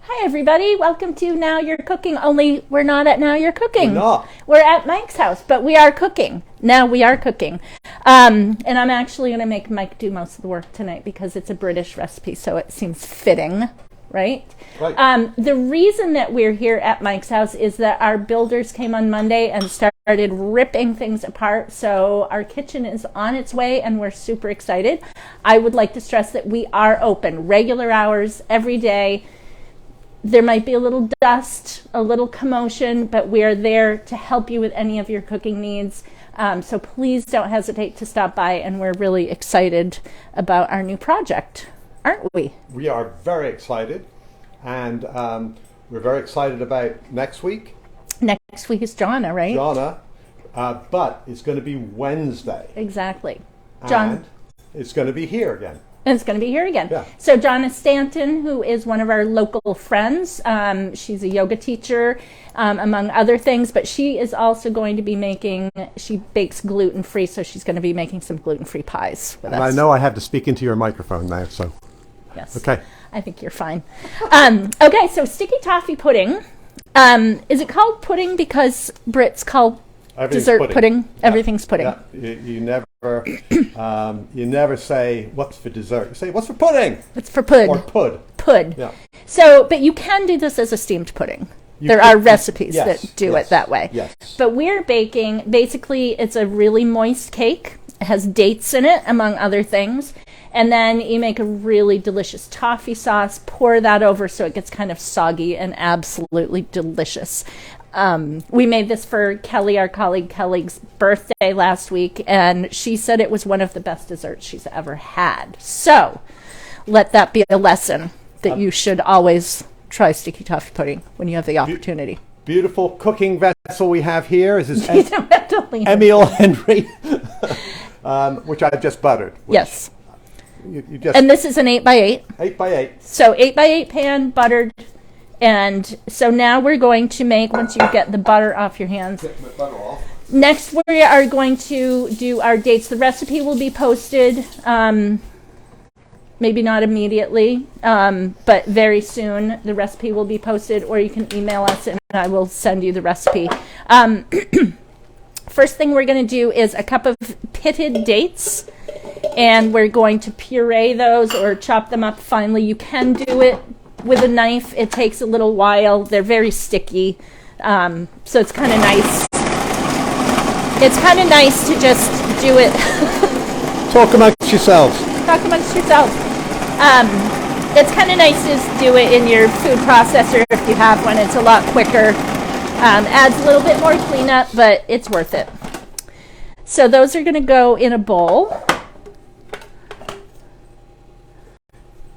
Hi everybody, welcome to Now You're Cooking, only we're not at Now You're Cooking. We're not. We're at Mike's house, but we are cooking. Now we are cooking. And I'm actually going to make Mike do most of the work tonight because it's a British recipe, so it seems fitting, right? Right. The reason that we're here at Mike's house is that our builders came on Monday and started ripping things apart, so our kitchen is on its way and we're super excited. I would like to stress that we are open, regular hours, every day. There might be a little dust, a little commotion, but we are there to help you with any of your cooking needs. So please don't hesitate to stop by, and we're really excited about our new project, aren't we? We are very excited, and we're very excited about next week. Next week is Jonna, right? Jonna, but it's going to be Wednesday. Exactly. And it's going to be here again. And it's going to be here again. Yeah. So Jonna Stanton, who is one of our local friends, she's a yoga teacher, among other things, but she is also going to be she bakes gluten-free, so she's going to be making some gluten-free pies with us. And I know I have to speak into your microphone now, so. Yes. Okay. I think you're fine. Okay, so sticky toffee pudding. Is it called pudding because Brits call dessert pudding? Yeah. Everything's pudding. Yeah. You never say what's for dessert. You say what's for pudding. It's for pud. Or pud. Pud. Yeah. So, but you can do this as a steamed pudding. There are recipes that do it that way. Yes. But we're baking, basically it's a really moist cake. It has dates in it, among other things. And then you make a really delicious toffee sauce, pour that over so it gets kind of soggy and absolutely delicious. We made this for Kelly, our colleague Kelly's birthday last week, and she said it was one of the best desserts she's ever had. So let that be a lesson that you should always try sticky toffee pudding when you have the opportunity. Beautiful cooking vessel we have here is this You don't have to lean. Emil Henry, which I've just buttered. Yes. You just And this is an 8x8. 8x8. So 8x8 pan, buttered. And so now we're going to make, once you get the butter off your hands, Get my butter off. next we are going to do our dates. The recipe will be posted, maybe not immediately, but very soon the recipe will be posted, or you can email us and I will send you the recipe. First thing we're going to do is a cup of pitted dates, and we're going to puree those or chop them up finely. You can do it with a knife. It takes a little while. They're very sticky, so it's kind of nice. It's kind of nice to just do it. Talk amongst yourselves. Talk amongst yourselves. It's kind of nice to do it in your food processor if you have one. It's a lot quicker. Adds a little bit more cleanup, but it's worth it. So those are going to go in a bowl.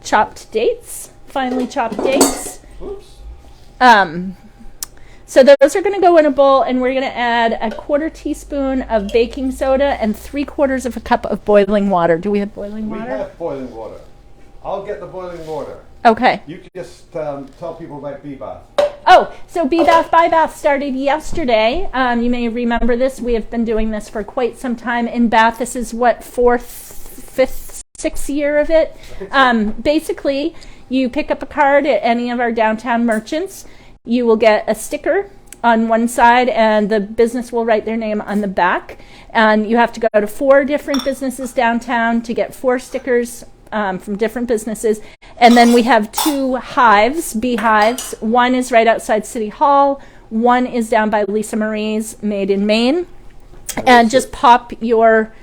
Chopped dates, finely chopped dates. Oops. So those are going to go in a bowl, and we're going to add a 1/4 teaspoon of baking soda and 3/4 of a cup of boiling water. Do we have boiling water? We have boiling water. I'll get the boiling water. Okay. You can just tell people about Bee-Bath. Oh, so Bee Bath by Bath started yesterday. You may remember this. We have been doing this for quite some time in Bath. This is what, 4th, 5th, 6th year of it. Basically, you pick up a card at any of our downtown merchants. You will get a sticker on one side, and the business will write their name on the back. And you have to go to 4 different businesses downtown to get 4 stickers from different businesses. And then we have 2 hives, beehives. One is right outside City Hall. One is down by Lisa Marie's, Made in Maine. And just pop your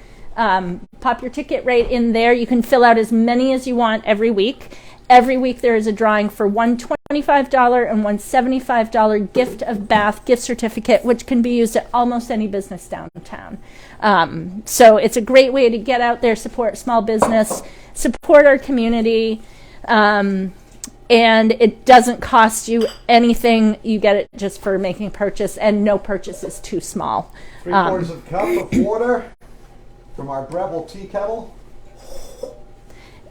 ticket right in there. You can fill out as many as you want every week. Every week there is a drawing for one $25 and one $75 gift of Bath gift certificate, which can be used at almost any business downtown. So it's a great way to get out there, support small business, support our community, and it doesn't cost you anything. You get it just for making a purchase, and no purchase is too small. 3/4 of a cup of water from our Breville tea kettle.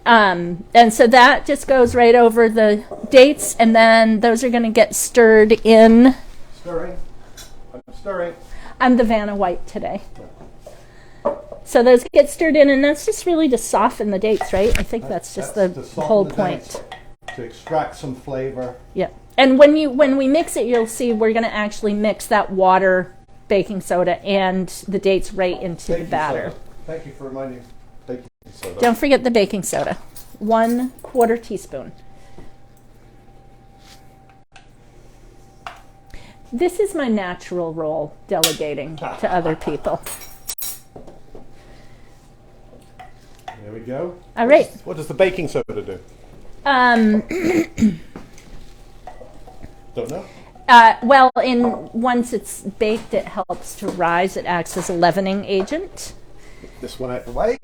And so that just goes right over the dates, and then those are going to get stirred in. Stirring. I'm stirring. I'm the Vanna White today. So those get stirred in, and that's just really to soften the dates, right? I think that's just the whole point. to extract some flavor. Yeah. And when we mix it, you'll see we're going to actually mix that water, baking soda, and the dates right into the batter. Thank you for reminding me. Baking soda. Don't forget the baking soda. 1/4 teaspoon. This is my natural role, delegating to other people. There we go. All right. What does the baking soda do? Don't know. Well, once it's baked, it helps to rise. It acts as a leavening agent. This one out the way.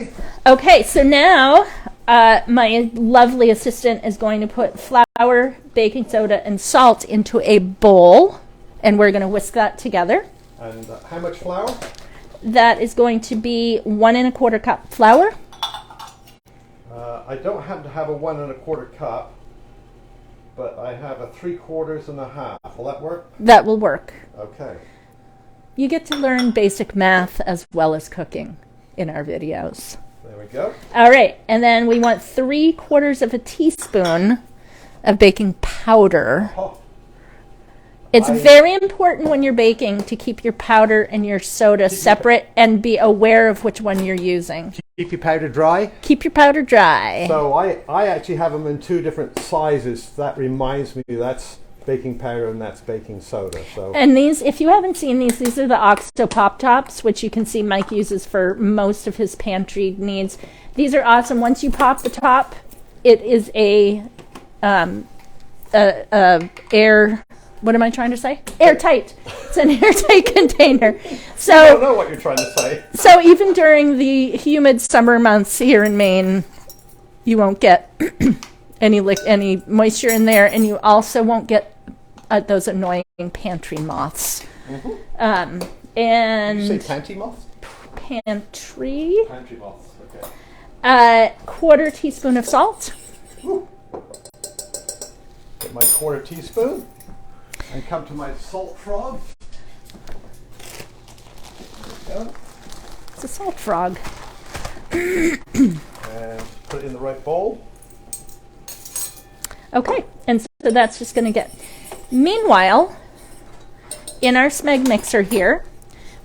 Okay, so now my lovely assistant is going to put flour, baking soda, and salt into a bowl, and we're going to whisk that together. And how much flour? That is going to be 1 1/4 cup flour. I don't happen to have a 1 1/4 cup, but I have a 3/4 and a half. Will that work? That will work. Okay. You get to learn basic math as well as cooking in our videos. There we go. All right, and then we want 3/4 of a teaspoon of baking powder. Oh, It's very important when you're baking to keep your powder and your soda separate and be aware of which one you're using. keep your powder dry. Keep your powder dry. So I actually have them in 2 different sizes. That reminds me that's baking powder and that's baking soda. So. And these, if you haven't seen these are the Oxo Pop Tops, which you can see Mike uses for most of his pantry needs. These are awesome. Once you pop the top, it is what am I trying to say? Airtight. It's an airtight container. So I don't know what you're trying to say. So even during the humid summer months here in Maine, you won't get any moisture in there, and you also won't get those annoying pantry moths. Mm-hmm. And Did you say panty moths? Pantry. Pantry moths. Okay. 1/4 teaspoon of salt. Woo. Get my 1/4 teaspoon. And come to my salt frog. Yeah. It's a salt frog. And put it in the right bowl. Okay, and so that's just going to get. Meanwhile, in our Smeg mixer here,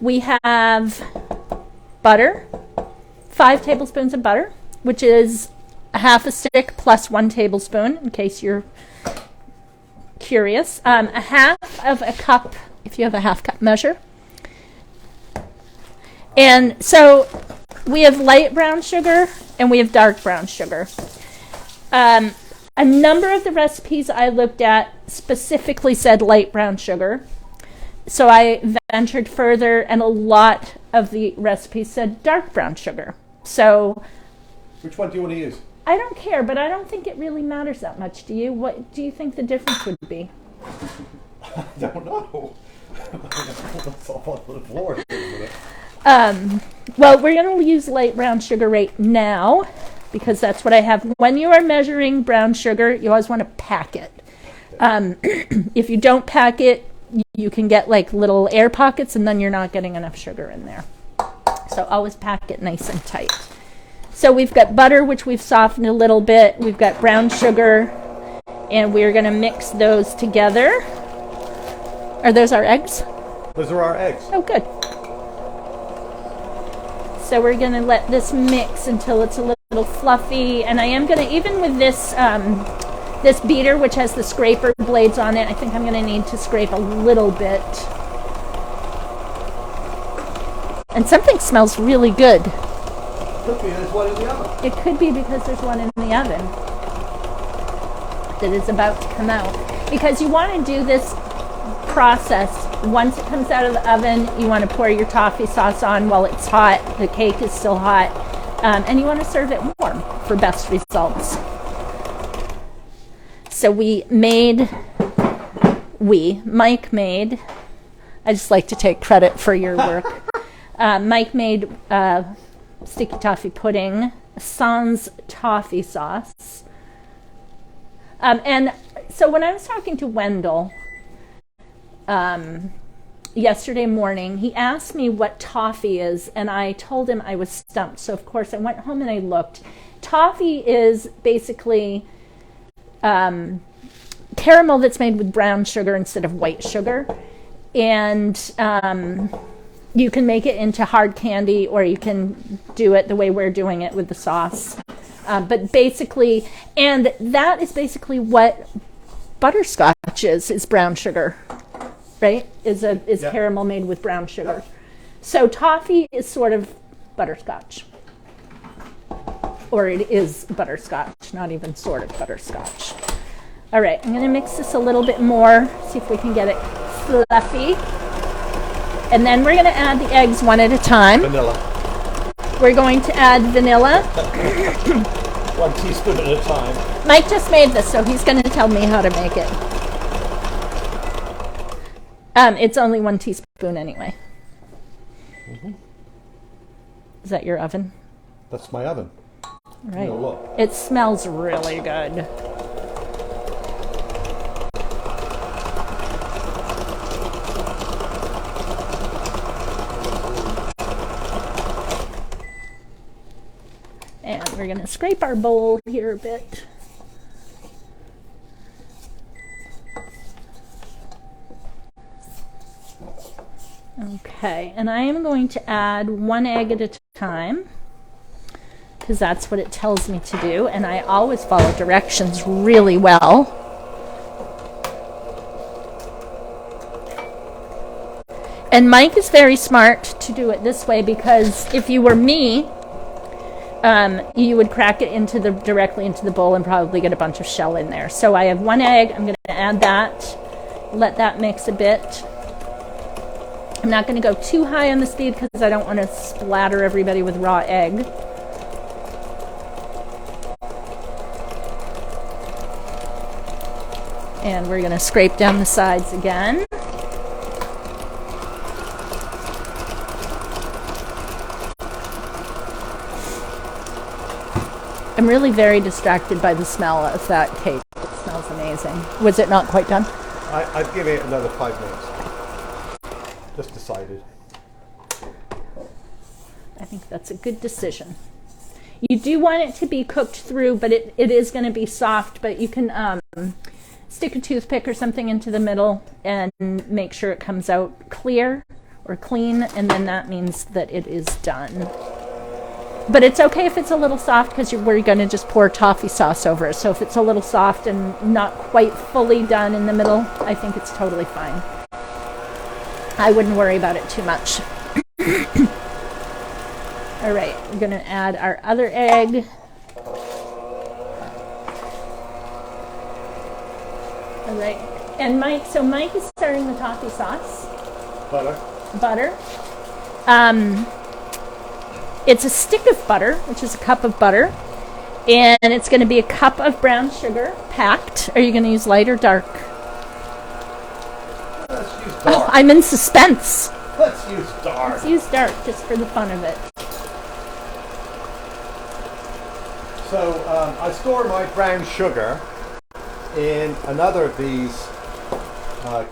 we have butter, 5 tablespoons of butter, which is a 1/2 stick plus 1 tablespoon, in case you're curious. 1/2 cup, if you have a 1/2 cup measure. And so we have light brown sugar and we have dark brown sugar. A number of the recipes I looked at specifically said light brown sugar. So I ventured further, and a lot of the recipes said dark brown sugar. So which one do you want to use? I don't care, but I don't think it really matters that much. Do you? What do you think the difference would be? I don't know. That's all on the floor. Well, we're going to use light brown sugar right now because that's what I have. When you are measuring brown sugar, you always want to pack it. If you don't pack it, you can get like little air pockets, and then you're not getting enough sugar in there. So always pack it nice and tight. So we've got butter, which we've softened a little bit. We've got brown sugar, and we're going to mix those together. Are those our eggs? Those are our eggs. Oh, good. So we're going to let this mix until it's a little fluffy. And I am going to, even with this this beater, which has the scraper blades on it, I think I'm going to need to scrape a little bit. And something smells really good. Could be there's one in the oven. It could be because there's one in the oven that is about to come out. Because you want to do this process once it comes out of the oven. You want to pour your toffee sauce on while it's hot. The cake is still hot. And you want to serve it warm for best results. So Mike made, I just like to take credit for your work. Mike made sticky toffee pudding, sans toffee sauce. And so when I was talking to Wendell yesterday morning, he asked me what toffee is, and I told him I was stumped. So of course I went home and I looked. Toffee is basically caramel that's made with brown sugar instead of white sugar. And you can make it into hard candy, or you can do it the way we're doing it with the sauce. But basically, and that is basically what butterscotch is brown sugar, right? Is caramel made with brown sugar. So toffee is sort of butterscotch. Or it is butterscotch, not even sort of butterscotch. All right, I'm going to mix this a little bit more, see if we can get it fluffy. And then we're going to add the eggs one at a time. Vanilla. We're going to add vanilla. 1 teaspoon at a time. Mike just made this, so he's going to tell me how to make it. It's only 1 teaspoon anyway. Mm-hmm. Is that your oven? That's my oven. Right. No, look. It smells really good. And we're going to scrape our bowl here a bit. Okay, and I am going to add 1 egg at a time, because that's what it tells me to do, and I always follow directions really well. And Mike is very smart to do it this way, because if you were me, you would crack it directly into the bowl and probably get a bunch of shell in there. So I have 1 egg. I'm going to add that, let that mix a bit. I'm not going to go too high on the speed because I don't want to splatter everybody with raw egg. And we're going to scrape down the sides again. I'm really very distracted by the smell of that cake. It smells amazing. Was it not quite done? I'd give it another 5 minutes. Just decided. I think that's a good decision. You do want it to be cooked through, but it is going to be soft, but you can stick a toothpick or something into the middle and make sure it comes out clear or clean, and then that means that it is done. But it's okay if it's a little soft, because we're going to just pour toffee sauce over it. So if it's a little soft and not quite fully done in the middle, I think it's totally fine. I wouldn't worry about it too much. All right, we're going to add our other egg. All right, and Mike is starting the toffee sauce. Butter. It's a stick of butter, which is a cup of butter, and it's going to be a cup of brown sugar packed. Are you going to use light or dark? Let's use dark. Oh, I'm in suspense. Let's use dark. Let's use dark just for the fun of it. So I store my brown sugar in another of these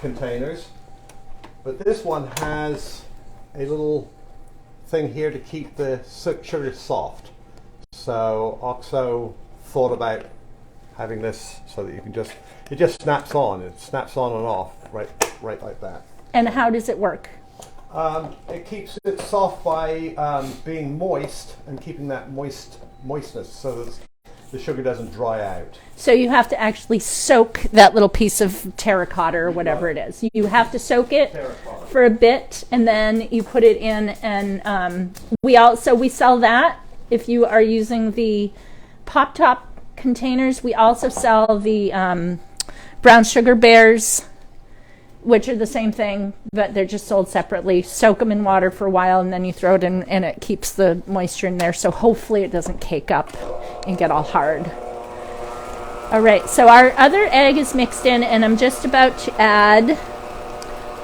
containers, but this one has a little thing here to keep the sugar soft. So Oxo thought about having this so that you can it just snaps on. It snaps on and off right like that. And how does it work? It keeps it soft by being moist and keeping that moistness so that the sugar doesn't dry out. So you have to actually soak that little piece of terracotta or whatever it is. You have to soak it for a bit, and then you put it in. And we sell that if you are using the pop top containers. We also sell the brown sugar bears, which are the same thing, but they're just sold separately. Soak them in water for a while, and then you throw it in, and it keeps the moisture in there. So hopefully it doesn't cake up and get all hard. All right, so our other egg is mixed in, and I'm just about to add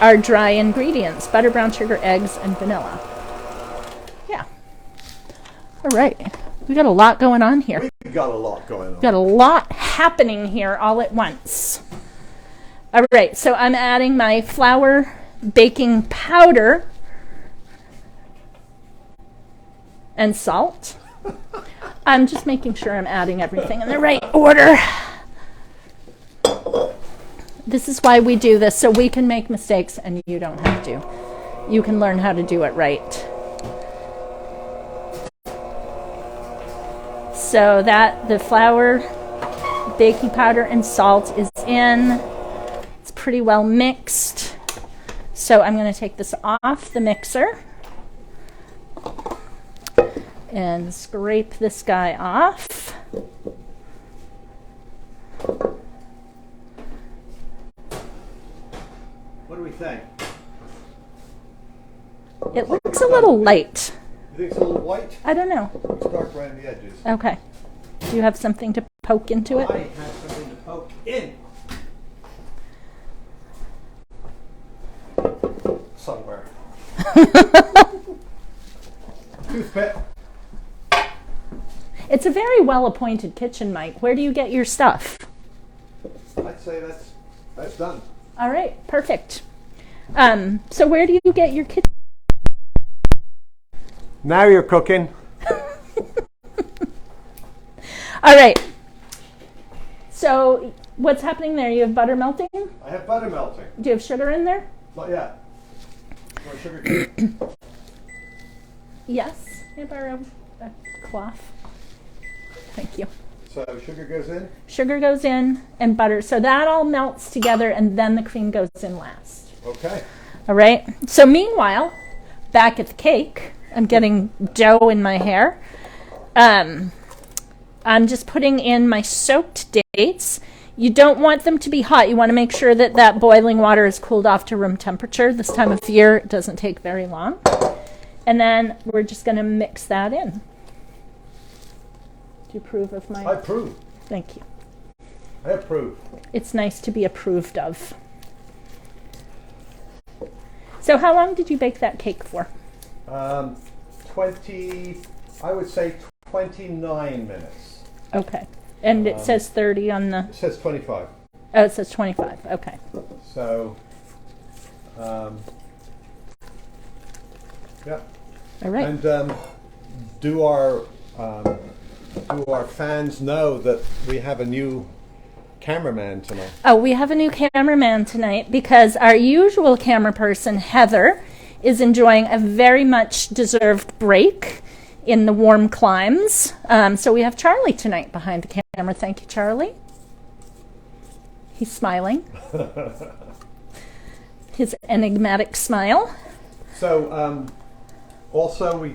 our dry ingredients: butter, brown sugar, eggs, and vanilla. Yeah. All right. We got a lot going on here. We've got a lot going on. We've got a lot happening here all at once. All right, so I'm adding my flour baking powder and salt. I'm just making sure I'm adding everything in the right order. This is why we do this, so we can make mistakes and you don't have to. You can learn how to do it right. So that the flour, baking powder, and salt is in. It's pretty well mixed. So I'm going to take this off the mixer and scrape this guy off. What do we think? It looks a little light. You think it's a little white? I don't know. It's dark around the edges. Okay. Do you have something to poke into it? I have something to poke in. Somewhere. Toothpick. It's a very well-appointed kitchen, Mike. Where do you get your stuff? I'd say that's done. All right, perfect. So where do you get your kitchen? Now you're cooking. All right. So what's happening there? You have butter melting? I have butter melting. Do you have sugar in there? Not yet. Want sugar cube? Yes. Can I borrow a cloth? Thank you. So sugar goes in? Sugar goes in and butter. So that all melts together and then the cream goes in last. Okay. All right. So meanwhile, back at the cake, I'm getting dough in my hair. I'm just putting in my soaked dates. You don't want them to be hot. You want to make sure that that boiling water is cooled off to room temperature. This time of year, it doesn't take very long. And then we're just going to mix that in. Do you approve of my... I approve. Thank you. I approve. It's nice to be approved of. So how long did you bake that cake for? 20, I would say 29 minutes. Okay. And it says 30 on the... It says 25. Oh, it says 25. Okay. So, yeah. All right. And do our fans know that we have a new cameraman tonight? Oh, we have a new cameraman tonight because our usual camera person, Heather, is enjoying a very much deserved break in the warm climes. So we have Charlie tonight behind the camera. Thank you, Charlie. He's smiling. His enigmatic smile. So, also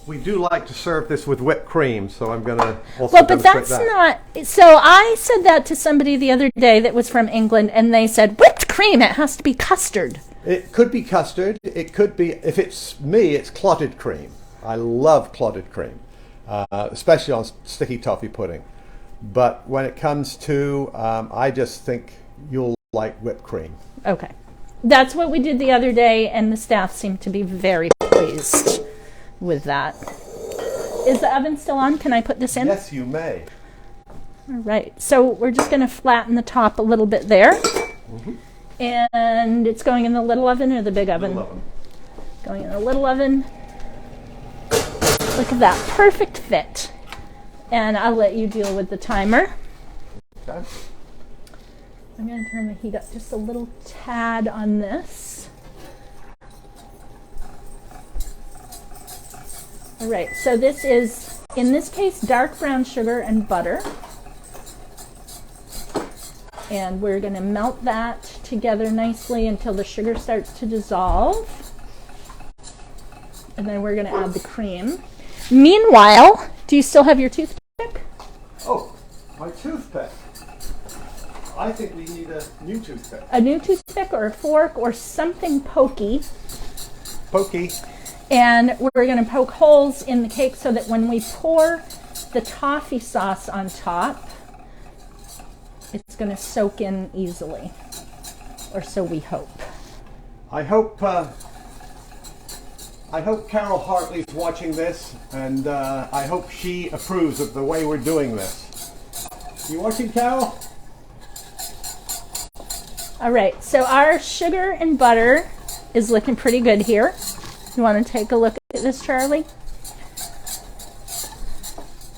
we do like to serve this with whipped cream, so I'm going to also Well, but that's not... So I said that to somebody the other day that was from England, and they said, whipped cream, it has to be custard. It could be custard. It could be, if it's me, it's clotted cream. I love clotted cream, especially on sticky toffee pudding. But when it comes to, I just think you'll like whipped cream. Okay. That's what we did the other day, and the staff seemed to be very pleased with that. Is the oven still on? Can I put this in? Yes, you may. All right. So we're just going to flatten the top a little bit there. Mm-hmm. And it's going in the little oven or the big oven? Little oven. Going in the little oven. Look at that. Perfect fit. And I'll let you deal with the timer. Okay. I'm going to turn the heat up just a little tad on this. All right, so this is, in this case, dark brown sugar and butter. And we're going to melt that together nicely until the sugar starts to dissolve. And then we're going to add the cream. Meanwhile, do you still have your toothpick? Oh, my toothpick. I think we need a new toothpick. A new toothpick or a fork or something pokey. Pokey. And we're going to poke holes in the cake so that when we pour the toffee sauce on top, it's going to soak in easily. Or so we hope. I hope Carol Hartley's watching this, and I hope she approves of the way we're doing this. You watching, Carol? All right, so our sugar and butter is looking pretty good here. You want to take a look at this, Charlie?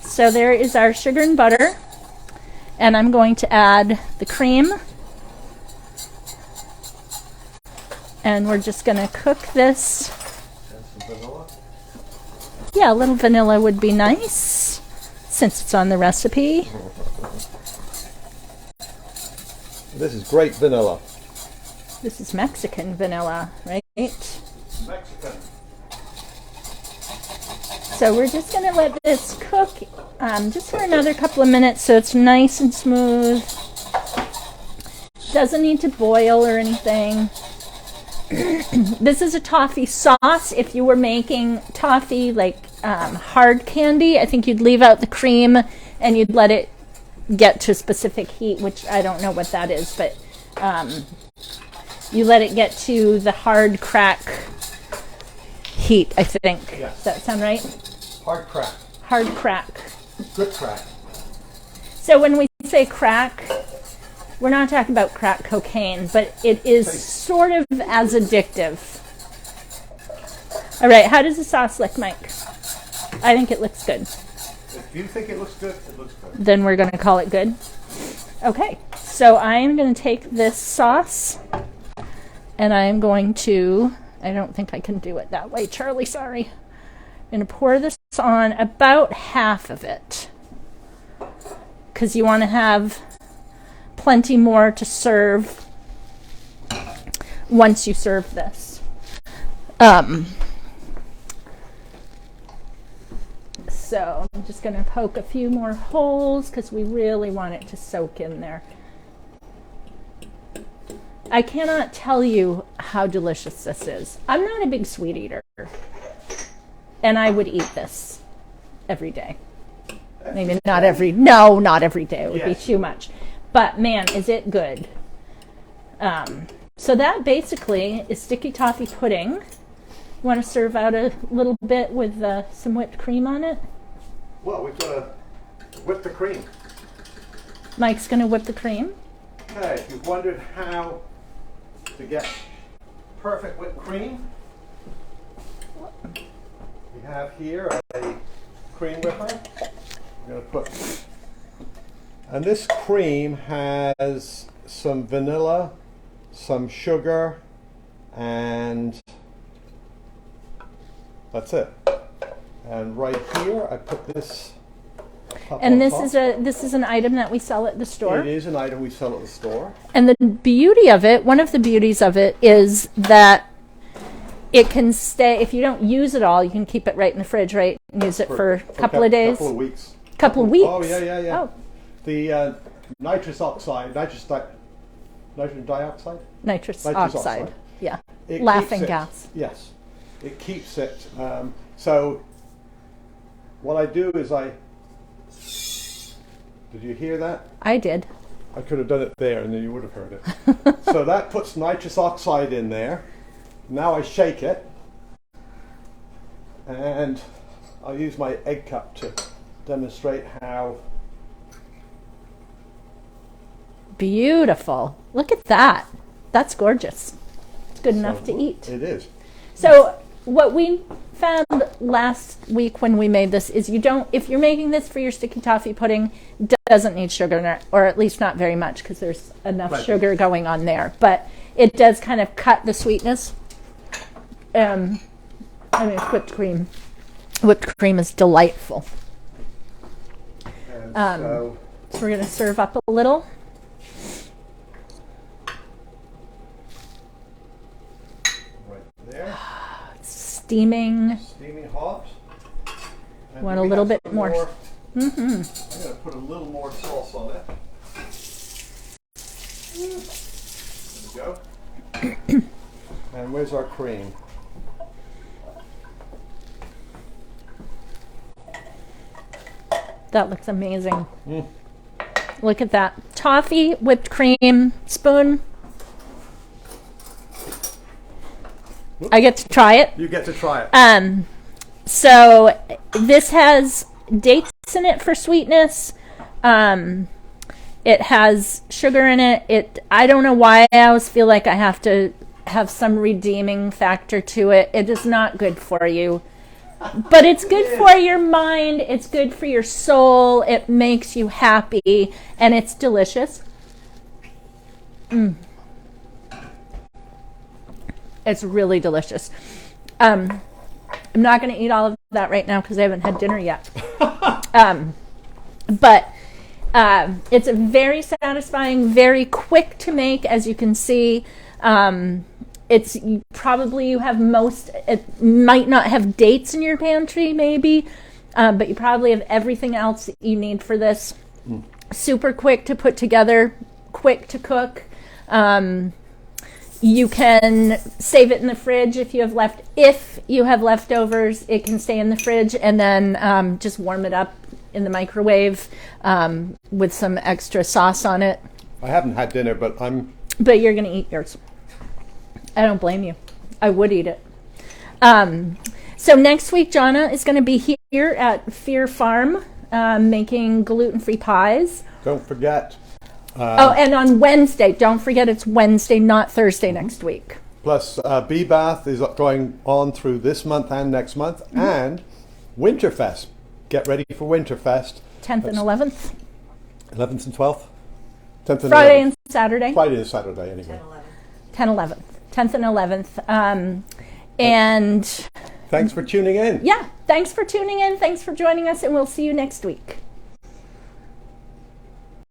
So there is our sugar and butter, and I'm going to add the cream. And we're just going to cook this. And some vanilla. Yeah, a little vanilla would be nice since it's on the recipe. This is great vanilla. This is Mexican vanilla, right? Mexican. So we're just going to let this cook just for another couple of minutes so it's nice and smooth. Doesn't need to boil or anything. This is a toffee sauce. If you were making toffee like hard candy, I think you'd leave out the cream and you'd let it get to a specific heat, which I don't know what that is, but you let it get to the hard crack heat, I think. Yes. Does that sound right? Hard crack. Hard crack. Good crack. So when we say crack, we're not talking about crack cocaine, but it is sort of as addictive. All right, how does the sauce look, Mike? I think it looks good. If you think it looks good, it looks good. Then we're going to call it good. Okay, so I'm going to take this sauce and I'm going to, I don't think I can do it that way, Charlie, sorry. I'm going to pour this on about half of it because you want to have plenty more to serve once you serve this. So I'm just going to poke a few more holes because we really want it to soak in there. I cannot tell you how delicious this is. I'm not a big sweet eater, and I would eat this every day. Maybe not every, no, not every day. It would be too much. But man, is it good. So that basically is sticky toffee pudding. You want to serve out a little bit with some whipped cream on it? Well, we've got to whip the cream. Mike's going to whip the cream. Okay, if you've wondered how to get perfect whipped cream, we have here a cream whipper. I'm going to put, and this cream has some vanilla, some sugar, and that's it. And right here, I put this. And this is an item that we sell at the store. It is an item we sell at the store. And the beauty of it, one of the beauties of it, is that it can stay. If you don't use it all, you can keep it right in the fridge, right? And use it for a couple of days. Couple of weeks. Couple of weeks. Oh yeah. Oh. The nitrous oxide. Nitrous oxide. Yeah. It Laughing keeps it, gas. Yes. It keeps it. So what I do is did you hear that? I did. I could have done it there and then you would have heard it. So that puts nitrous oxide in there. Now I shake it and I'll use my egg cup to demonstrate how. Beautiful. Look at that. That's gorgeous. It's good enough to eat. It is. So what we found last week when we made this is if you're making this for your sticky toffee pudding, doesn't need sugar in it, or at least not very much because there's enough sugar going on there. But it does kind of cut the sweetness. I mean, whipped cream. Whipped cream is delightful. So we're going to serve up a little. Right there. Steaming hot. And want a little bit more. I'm going to put a little more sauce on it. There we go. And where's our cream? That looks amazing. Look at that. Toffee, whipped cream, spoon. Whoops. I get to try it. You get to try it. So this has dates in it for sweetness. It has sugar in it. I don't know why I always feel like I have to have some redeeming factor to it. It is not good for you. But it's good for your mind. It's good for your soul. It makes you happy. And it's delicious. It's really delicious. I'm not going to eat all of that right now because I haven't had dinner yet. But it's a very satisfying, very quick to make, as you can see. It's probably you have it might not have dates in your pantry, maybe, but you probably have everything else that you need for this. Super quick to put together, quick to cook. You can save it in the fridge if you have leftovers. It can stay in the fridge, and then just warm it up in the microwave with some extra sauce on it. I haven't had dinner, but you're gonna eat yours. I don't blame you. I would eat it. So next week, Jonna is going to be here at Fear Farm making gluten-free pies. Don't forget. And on Wednesday, don't forget it's Wednesday, not Thursday next week. Plus, Bee Bath is going on through this month and next month, and Winterfest. Get ready for Winterfest. 10th and 11th. 11th and 12th? 10th and Friday 11th. and Saturday. Friday and Saturday, anyway. 10, 11th. 10th and 11th. And thanks for tuning in. Yeah, thanks for tuning in. Thanks for joining us, and we'll see you next week.